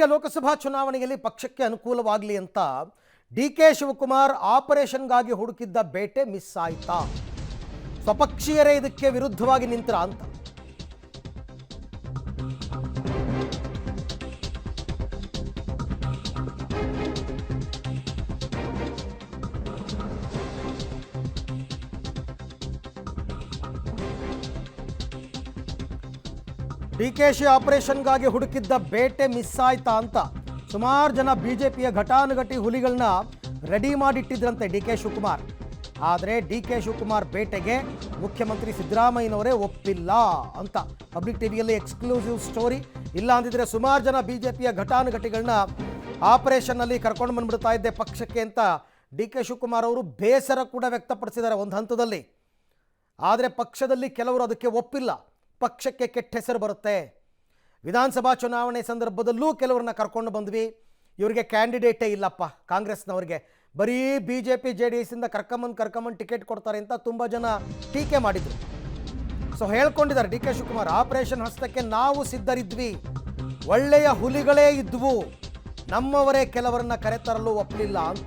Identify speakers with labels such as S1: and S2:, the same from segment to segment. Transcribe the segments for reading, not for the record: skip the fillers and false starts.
S1: ಲೋಕಸಭಾ ಚುನಾವಣೆಯಲ್ಲಿ ಪಕ್ಷಕ್ಕೆ ಅನುಕೂಲವಾಗಲಿ ಅಂತ ಡಿಕೆ ಶಿವಕುಮಾರ್ ಆಪರೇಷನ್ಗಾಗಿ ಹುಡುಕಿದ್ದ ಬೇಟೆ ಮಿಸ್ ಆಯ್ತಾ? ಸ್ವಪಕ್ಷೀಯರೇ ಇದಕ್ಕೆ ವಿರುದ್ಧವಾಗಿ ನಿಂತರ ಅಂತ ಡಿಕೆಶಿ ಆಪರೇಷನ್ಗಾಗಿ ಹುಡುಕಿದ್ದ ಬೇಟೆ ಮಿಸ್ ಆಯ್ತಾ ಅಂತ ಸುಮಾರು ಜನ ಬಿಜೆಪಿಯ ಘಟಾನುಘಟಿ ಹುಲಿಗಳನ್ನ ರೆಡಿ ಮಾಡಿಟ್ಟಿದ್ರಂತೆ ಡಿಕೆ ಶಿವಕುಮಾರ್. ಆದರೆ ಡಿಕೆ ಶಿವಕುಮಾರ್ ಬೇಟೆಗೆ ಮುಖ್ಯಮಂತ್ರಿ ಸಿದ್ದರಾಮಯ್ಯನವರೇ ಒಪ್ಪಿಲ್ಲ ಅಂತ ಪಬ್ಲಿಕ್ ಟಿವಿಯಲ್ಲಿ ಎಕ್ಸ್ಕ್ಲೂಸಿವ್ ಸ್ಟೋರಿ. ಇಲ್ಲ ಅಂದಿದ್ರೆ ಸುಮಾರು ಜನ ಬಿಜೆಪಿಯ ಘಟಾನುಘಟಿಗಳನ್ನ ಆಪರೇಷನ್ನಲ್ಲಿ ಕರ್ಕೊಂಡು ಬಂದ್ಬಿಡ್ತಾ ಇದ್ದೆ ಪಕ್ಷಕ್ಕೆ ಅಂತ ಡಿಕೆ ಶಿವಕುಮಾರ್ ಅವರು ಬೇಸರ ಕೂಡ ವ್ಯಕ್ತಪಡಿಸಿದ್ದಾರೆ ಒಂದು ಹಂತದಲ್ಲಿ. ಆದರೆ ಪಕ್ಷದಲ್ಲಿ ಕೆಲವರು ಅದಕ್ಕೆ ಒಪ್ಪಿಲ್ಲ. ಪಕ್ಷಕ್ಕೆ ಕೆಟ್ಟ ಹೆಸರು ಬರುತ್ತೆ. ವಿಧಾನಸಭಾ ಚುನಾವಣೆ ಸಂದರ್ಭದಲ್ಲೂ ಕೆಲವ್ರನ್ನ ಕರ್ಕೊಂಡು ಬಂದ್ವಿ, ಇವರಿಗೆ ಕ್ಯಾಂಡಿಡೇಟೇ ಇಲ್ಲಪ್ಪ ಕಾಂಗ್ರೆಸ್ನವ್ರಿಗೆ, ಬರೀ BJP JDS ಇಂದ ಕರ್ಕೊಂಬಂದು ಟಿಕೆಟ್ ಕೊಡ್ತಾರೆ ಅಂತ ತುಂಬ ಜನ ಟೀಕೆ ಮಾಡಿದರು. ಸೊ ಹೇಳ್ಕೊಂಡಿದ್ದಾರೆ ಡಿಕೆ ಶಿವಕುಮಾರ್, ಆಪರೇಷನ್ ಹಸ್ತಕ್ಕೆ ನಾವು ಸಿದ್ಧರಿದ್ವಿ, ಒಳ್ಳೆಯ ಹುಲಿಗಳೇ ಇದ್ವು, ನಮ್ಮವರೇ ಕೆಲವರನ್ನ ಕರೆತರಲು ಒಪ್ಪಲಿಲ್ಲ ಅಂತ.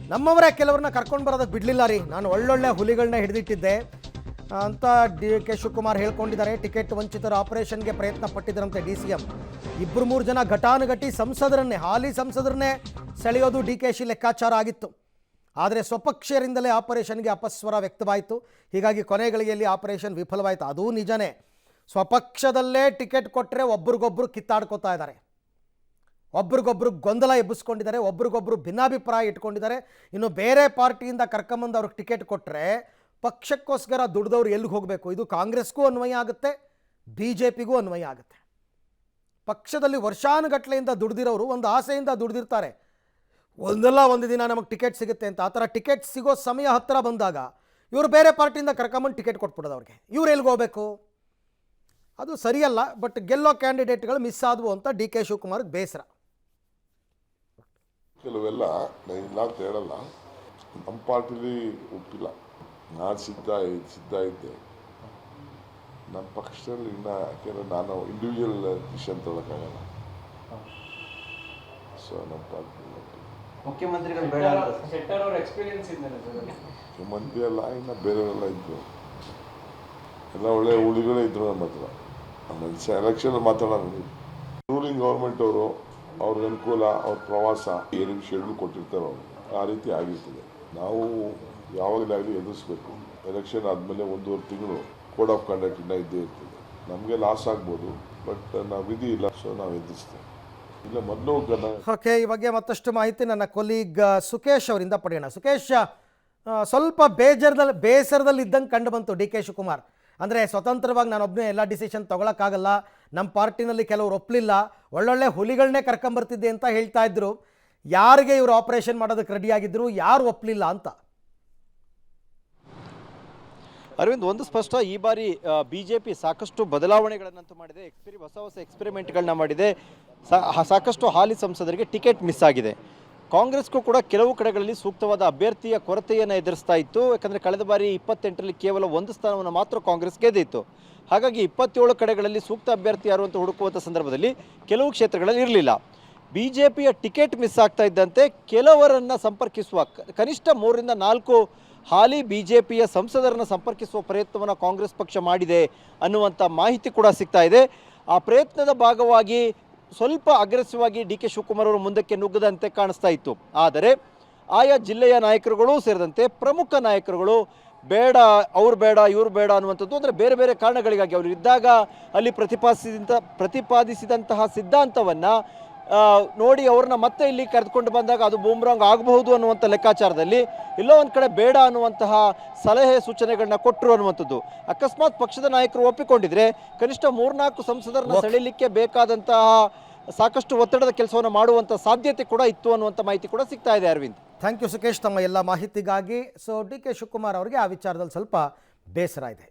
S1: ನಮ್ಮವರೇ ಕೆಲವ್ರನ್ನ ಕರ್ಕೊಂಡು ಬರೋದಕ್ಕೆ ಬಿಡಲಿಲ್ಲ ರೀ, ನಾನು ಒಳ್ಳೊಳ್ಳೆ ಹುಲಿಗಳನ್ನ ಹಿಡಿದಿಟ್ಟಿದ್ದೆ ಅಂತ ಡಿಕೆ ಶಿವಕುಮಾರ್ ಹೇಳ್ಕೊಂಡಿದ್ದಾರೆ. ಟಿಕೆಟ್ ವಂಚಿತರ ಆಪರೇಷನ್ಗೆ ಪ್ರಯತ್ನ ಪಟ್ಟಿದ್ದರಂತೆ DCM. 2-3 ಜನ ಘಟಾನುಘಟಿ ಸಂಸದರನ್ನೇ, ಹಾಲಿ ಸಂಸದರನ್ನೇ ಸೆಳೆಯೋದು DKಶಿ ಲೆಕ್ಕಾಚಾರ ಆಗಿತ್ತು. ಆದರೆ ಸ್ವಪಕ್ಷೀಯರಿಂದಲೇ ಆಪರೇಷನ್ಗೆ ಅಪಸ್ವರ ವ್ಯಕ್ತವಾಯಿತು. ಹೀಗಾಗಿ ಕೊನೆಗಳಿಗೆಯಲ್ಲಿ ಆಪರೇಷನ್ ವಿಫಲವಾಯಿತು. ಅದೂ ನಿಜನೇ, ಸ್ವಪಕ್ಷದಲ್ಲೇ ಟಿಕೆಟ್ ಕೊಟ್ಟರೆ ಒಬ್ರಿಗೊಬ್ರು ಕಿತ್ತಾಡ್ಕೋತಾ ಇದ್ದಾರೆ, ಒಬ್ರಿಗೊಬ್ರು ಗೊಂದಲ ಎಬ್ಬಿಸ್ಕೊಂಡಿದ್ದಾರೆ, ಒಬ್ರಿಗೊಬ್ರು ಭಿನ್ನಾಭಿಪ್ರಾಯ ಇಟ್ಕೊಂಡಿದ್ದಾರೆ. ಇನ್ನು ಬೇರೆ ಪಾರ್ಟಿಯಿಂದ ಕರ್ಕೊಂಬಂದು ಅವ್ರಿಗೆ ಟಿಕೆಟ್ ಕೊಟ್ಟರೆ ಪಕ್ಷಕ್ಕೋಸ್ಕರ ದುಡ್ದವ್ರು ಎಲ್ಲಿಗೆ ಹೋಗಬೇಕು? ಇದು ಕಾಂಗ್ರೆಸ್ಗೂ ಅನ್ವಯ ಆಗುತ್ತೆ, BJPಗೂ ಅನ್ವಯ ಆಗುತ್ತೆ. ಪಕ್ಷದಲ್ಲಿ ವರ್ಷಾನುಗಟ್ಲೆಯಿಂದ ದುಡ್ದಿರೋರು ಒಂದು ಆಸೆಯಿಂದ ದುಡ್ದಿರ್ತಾರೆ, ಒಂದಲ್ಲ ಒಂದು ದಿನ ನಮಗೆ ಟಿಕೆಟ್ ಸಿಗುತ್ತೆ ಅಂತ. ಆ ಥರ ಟಿಕೆಟ್ ಸಿಗೋ ಸಮಯ ಹತ್ತಿರ ಬಂದಾಗ ಇವರು ಬೇರೆ ಪಾರ್ಟಿಯಿಂದ ಕರ್ಕೊಂಬಂದು ಟಿಕೆಟ್ ಕೊಟ್ಬಿಡೋದು ಅವ್ರಿಗೆ. ಇವ್ರು ಎಲ್ಲಿಗೆ ಹೋಗಬೇಕು? ಅದು ಸರಿಯಲ್ಲ. ಬಟ್ ಗೆಲ್ಲೋ ಕ್ಯಾಂಡಿಡೇಟ್ಗಳು ಮಿಸ್ ಆದವು ಅಂತ ಡಿಕೆ ಶಿವಕುಮಾರ್ಗೆ ಬೇಸರ.
S2: ಕೆಲವೆಲ್ಲ ಇಲ್ಲ ಅಂತ ಹೇಳಲ್ಲ, ನಮ್ಮ ಪಾರ್ಟಿಲಿ ಒಪ್ಪಿಲ್ಲ. ನಾನು ಸಿದ್ಧ ಇದ್ದೆ, ನಮ್ಮ ಪಕ್ಷದಲ್ಲಿ ಇನ್ನು ಯಾಕೆಂದರೆ ನಾನು ಇಂಡಿವಿಜುವಲ್ ಡಿಸಿಷನ್ ತೊಗೊಳಕ್ಕಾಗಲ್ಲ. ಸೊ ನಮ್ಮ ಪಾರ್ಟಿ
S3: ಮುಖ್ಯಮಂತ್ರಿಗಳು ಬೇಡ,
S2: ಮುಖ್ಯಮಂತ್ರಿ ಅಲ್ಲ, ಇನ್ನು ಬೇರೆಯವರೆಲ್ಲ ಇದ್ದರು, ಎಲ್ಲ ಒಳ್ಳೆಯ ಹುಲಿಗಳೇ ಇದ್ದರು ನಮ್ಮ ಹತ್ರ. ಆಮೇಲೆ ಎಲೆಕ್ಷನ್ ಮಾತಾಡೋಣ. ರೂಲಿಂಗ್ ಗೌರ್ಮೆಂಟ್ ಅವರು ಅವ್ರಿಗೆ ಅನುಕೂಲ, ಅವ್ರ ಪ್ರವಾಸ ಏನೇನು ಶೆಡ್ಯೂಲ್ ಕೊಟ್ಟಿರ್ತಾರೋ ಆ ರೀತಿ ಆಗಿರ್ತದೆ. ನಾವು ಯಾವಾಗಲಾಗಲಿ ಎದುರಿಸ್ಬೇಕು. ಎಲೆಕ್ಷನ್ ಆದಮೇಲೆ 1.5 ತಿಂಗಳು ಕೋಡ್ ಆಫ್ ಕಂಡಕ್ಟ್ ಇದ್ದೇ ಇರ್ತದೆ. ನಮಗೆ ಲಾಸ್ ಆಗ್ಬೋದು, ಬಟ್ ನಾವು ವಿಧಿ ಇಲ್ಲ, ಸೊ ನಾವು ಎದುರಿಸ್ತೇವೆ. ಇಲ್ಲ ಮೊದಲು
S1: ಓಕೆ, ಈ ಬಗ್ಗೆ ಮತ್ತಷ್ಟು ಮಾಹಿತಿ ನನ್ನ ಕೊಲೀಗ್ ಸುಕೇಶ್ ಅವರಿಂದ ಪಡೆಯೋಣ. ಸುಕೇಶ್, ಸ್ವಲ್ಪ ಬೇಸರದಲ್ಲಿ ಇದ್ದಂಗೆ ಕಂಡು ಬಂತು ಡಿಕೆ ಶಿವಕುಮಾರ್. ಅಂದರೆ ಸ್ವತಂತ್ರವಾಗಿ ನಾನೊಬ್ಬನೇ ಎಲ್ಲ ಡಿಸಿಷನ್ ತೊಗೊಳಕ್ಕಾಗಲ್ಲ, ನಮ್ಮ ಪಾರ್ಟಿನಲ್ಲಿ ಕೆಲವರು ಒಪ್ಪಲಿಲ್ಲ, ಒಳ್ಳೊಳ್ಳೆ ಹುಲಿಗಳನ್ನೇ ಕರ್ಕೊಂಬರ್ತಿದ್ದೆ ಅಂತ ಹೇಳ್ತಾ ಇದ್ರು. ಯಾರಿಗೆ ಇವರು ಆಪರೇಷನ್ ಮಾಡೋದಕ್ಕೆ ರೆಡಿಯಾಗಿದ್ದರು, ಯಾರು ಒಪ್ಪಲಿಲ್ಲ ಅಂತ?
S3: ಅರವಿಂದ್, ಒಂದು ಸ್ಪಷ್ಟ, ಈ ಬಾರಿ BJP ಸಾಕಷ್ಟು ಬದಲಾವಣೆಗಳನ್ನಂತೂ ಮಾಡಿದೆ, ಹೊಸ ಎಕ್ಸ್ಪೆರಿಮೆಂಟ್ಗಳನ್ನ ಮಾಡಿದೆ. ಸಾಕಷ್ಟು ಹಾಲಿ ಸಂಸದರಿಗೆ ಟಿಕೆಟ್ ಮಿಸ್ ಆಗಿದೆ. ಕಾಂಗ್ರೆಸ್ಗೂ ಕೂಡ ಕೆಲವು ಕಡೆಗಳಲ್ಲಿ ಸೂಕ್ತವಾದ ಅಭ್ಯರ್ಥಿಯ ಕೊರತೆಯನ್ನು ಎದುರಿಸ್ತಾ ಇತ್ತು. ಯಾಕಂದರೆ ಕಳೆದ ಬಾರಿ 28ರಲ್ಲಿ ಕೇವಲ 1 ಸ್ಥಾನವನ್ನು ಮಾತ್ರ ಕಾಂಗ್ರೆಸ್ ಗೆದ್ದಿತ್ತು. ಹಾಗಾಗಿ 27 ಕಡೆಗಳಲ್ಲಿ ಸೂಕ್ತ ಅಭ್ಯರ್ಥಿ ಯಾರು ಅಂತ ಹುಡುಕುವಂಥ ಸಂದರ್ಭದಲ್ಲಿ ಕೆಲವು ಕ್ಷೇತ್ರಗಳಲ್ಲಿ ಇರಲಿಲ್ಲ. BJPಯ ಟಿಕೆಟ್ ಮಿಸ್ ಆಗ್ತಾ ಇದ್ದಂತೆ ಕೆಲವರನ್ನು ಸಂಪರ್ಕಿಸುವ, ಕನಿಷ್ಠ 3ರಿಂದ 4 ಹಾಲಿ BJPಯ ಸಂಸದರನ್ನು ಸಂಪರ್ಕಿಸುವ ಪ್ರಯತ್ನವನ್ನು ಕಾಂಗ್ರೆಸ್ ಪಕ್ಷ ಮಾಡಿದೆ ಅನ್ನುವಂಥ ಮಾಹಿತಿ ಕೂಡ ಸಿಗ್ತಾ ಇದೆ. ಆ ಪ್ರಯತ್ನದ ಭಾಗವಾಗಿ ಸ್ವಲ್ಪ ಅಗ್ರೆಸಿವ್ ಆಗಿ ಡಿಕೆ ಶಿವಕುಮಾರ್ ಅವರು ಮುಂದಕ್ಕೆ ನುಗ್ಗದಂತೆ ಕಾಣಿಸ್ತಾ ಇತ್ತು. ಆದರೆ ಆಯಾ ಜಿಲ್ಲೆಯ ನಾಯಕರುಗಳು ಸೇರಿದಂತೆ ಪ್ರಮುಖ ನಾಯಕರುಗಳು ಬೇಡ, ಅವ್ರು ಬೇಡ, ಇವ್ರು ಬೇಡ ಅನ್ನುವಂಥದ್ದು, ಅಂದರೆ ಬೇರೆ ಬೇರೆ ಕಾರಣಗಳಿಗಾಗಿ ಅವರು ಇದ್ದಾಗ ಅಲ್ಲಿ ಪ್ರತಿಪಾದಿಸಿದಂತಹ ಸಿದ್ಧಾಂತವನ್ನು ನೋಡಿ ಅವ್ರನ್ನ ಮತ್ತೆ ಇಲ್ಲಿ ಕರೆದುಕೊಂಡು ಬಂದಾಗ ಅದು ಬೂಮ್ರಾಂಗ್ ಆಗಬಹುದು ಅನ್ನುವಂಥ ಲೆಕ್ಕಾಚಾರದಲ್ಲಿ ಎಲ್ಲೋ ಒಂದು ಕಡೆ ಬೇಡ ಅನ್ನುವಂತಹ ಸಲಹೆ ಸೂಚನೆಗಳನ್ನ ಕೊಟ್ಟರು ಅನ್ನುವಂಥದ್ದು. ಅಕಸ್ಮಾತ್ ಪಕ್ಷದ ನಾಯಕರು ಒಪ್ಪಿಕೊಂಡಿದ್ರೆ ಕನಿಷ್ಠ 3-4 ಸಂಸದರನ್ನ ಸೆಳೆಯಲಿಕ್ಕೆ ಬೇಕಾದಂತಹ ಸಾಕಷ್ಟು ಒತ್ತಡದ ಕೆಲಸವನ್ನು ಮಾಡುವಂಥ ಸಾಧ್ಯತೆ ಕೂಡ ಇತ್ತು ಅನ್ನುವಂಥ ಮಾಹಿತಿ ಕೂಡ ಸಿಗ್ತಾ ಇದೆ. ಅರವಿಂದ್,
S1: ಥ್ಯಾಂಕ್ ಯು ಸುಕೇಶ್, ತಮ್ಮ ಎಲ್ಲ ಮಾಹಿತಿಗಾಗಿ. ಸೊ ಡಿಕೆ ಶಿವಕುಮಾರ್ ಅವರಿಗೆ ಆ ವಿಚಾರದಲ್ಲಿ ಸ್ವಲ್ಪ ಬೇಸರ ಇದೆ.